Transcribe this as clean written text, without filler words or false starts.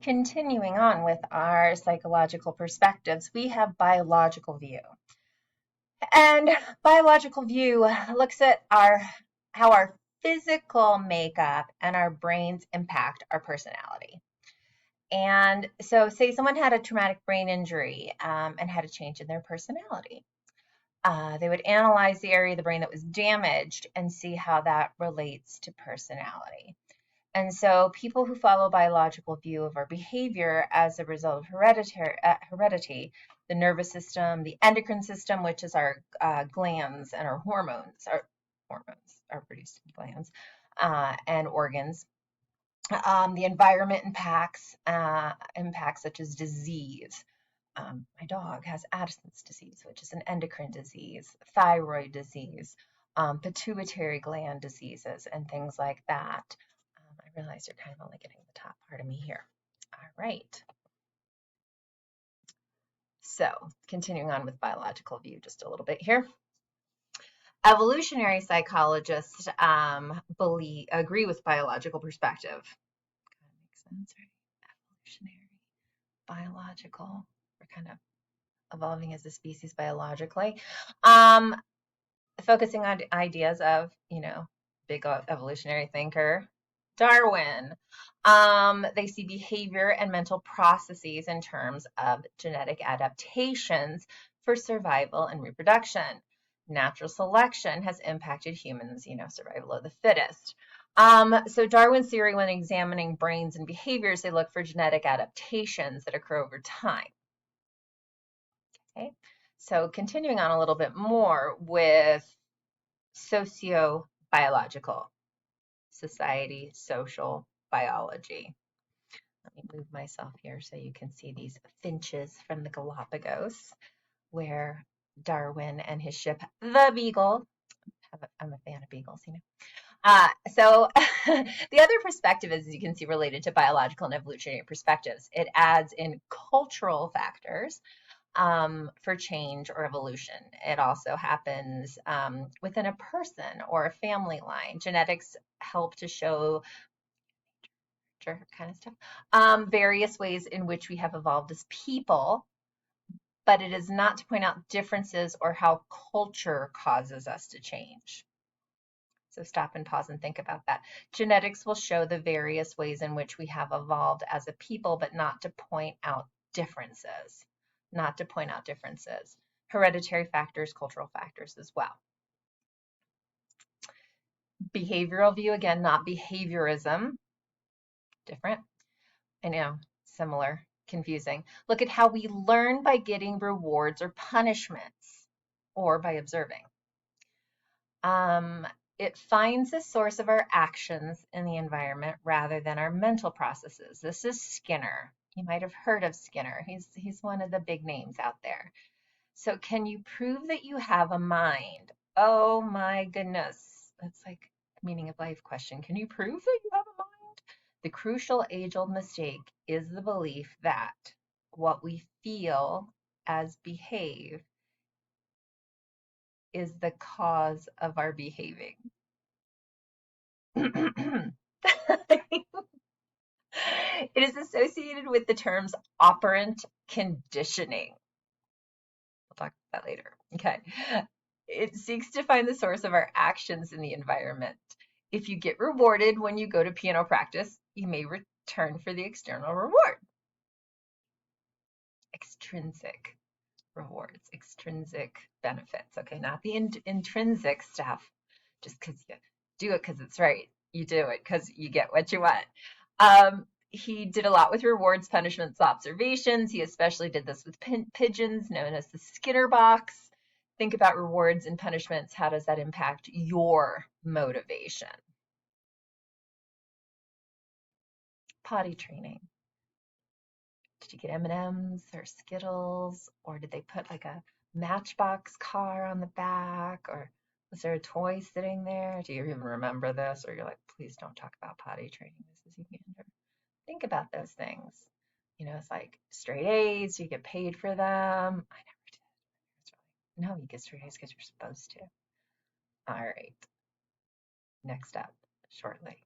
Continuing on with our psychological perspectives, we have biological view. And biological view looks at how our physical makeup and our brains impact our personality. And so, say someone had a traumatic brain injury and had a change in their personality. They would analyze the area of the brain that was damaged and see how that relates to personality. And so people who follow biological view of our behavior as a result of heredity, the nervous system, the endocrine system, which is our glands and our hormones are produced in glands and organs. The environment impacts such as disease. My dog has Addison's disease, which is an endocrine disease, thyroid disease, pituitary gland diseases, and things like that. I realize you're kind of only getting the top part of me here. All right. So continuing on with biological view just a little bit here. Evolutionary psychologists agree with biological perspective. Kind of makes sense, right? Evolutionary, biological. We're kind of evolving as a species biologically. Focusing on ideas of, big evolutionary thinker, Darwin. They see behavior and mental processes in terms of genetic adaptations for survival and reproduction. Natural selection has impacted humans, survival of the fittest. So Darwin's theory, when examining brains and behaviors, they look for genetic adaptations that occur over time. Okay, so continuing on a little bit more with sociobiological, society, social biology. Let me move myself here so you can see these finches from the Galapagos, where Darwin and his ship, the Beagle, I'm a fan of beagles, So the other perspective is, as you can see, related to biological and evolutionary perspectives. It adds in cultural factors for change or evolution. It also happens within a person or a family line. Genetics help to show kind of stuff, various ways in which we have evolved as people, but it is not to point out differences or how culture causes us to change. So stop and pause and think about that. Genetics will show the various ways in which we have evolved as a people, but not to point out differences. Not to point out differences. Hereditary factors, cultural factors as well. Behavioral view, again, not behaviorism. Different. I know, similar, confusing. Look at how we learn by getting rewards or punishments, or by observing. It finds the source of our actions in the environment rather than our mental processes. This is Skinner. You might have heard of Skinner. He's one of the big names out there. So can you prove that you have a mind? Oh my goodness. That's like a meaning of life question. Can you prove that you have a mind? The crucial age-old mistake is the belief that what we feel as behave is the cause of our behaving. It is associated with the terms operant conditioning. We'll talk about that later. Okay. It seeks to find the source of our actions in the environment. If you get rewarded when you go to piano practice, you may return for the external reward. Extrinsic rewards, extrinsic benefits. Okay, not the intrinsic stuff. Just because you do it because it's right. You do it because you get what you want. He did a lot with rewards, punishments, observations. He especially did this with pigeons, known as the Skinner box. Think about rewards and punishments. How does that impact your motivation? Potty training. Did you get M&Ms or Skittles, or did they put like a Matchbox car on the back, or was there a toy sitting there? Do you even remember this? Or you're like, please don't talk about potty training. This is Uganda. Think about those things. It's like straight A's, you get paid for them. I never did. No, you get straight A's because you're supposed to. All right. Next up, shortly.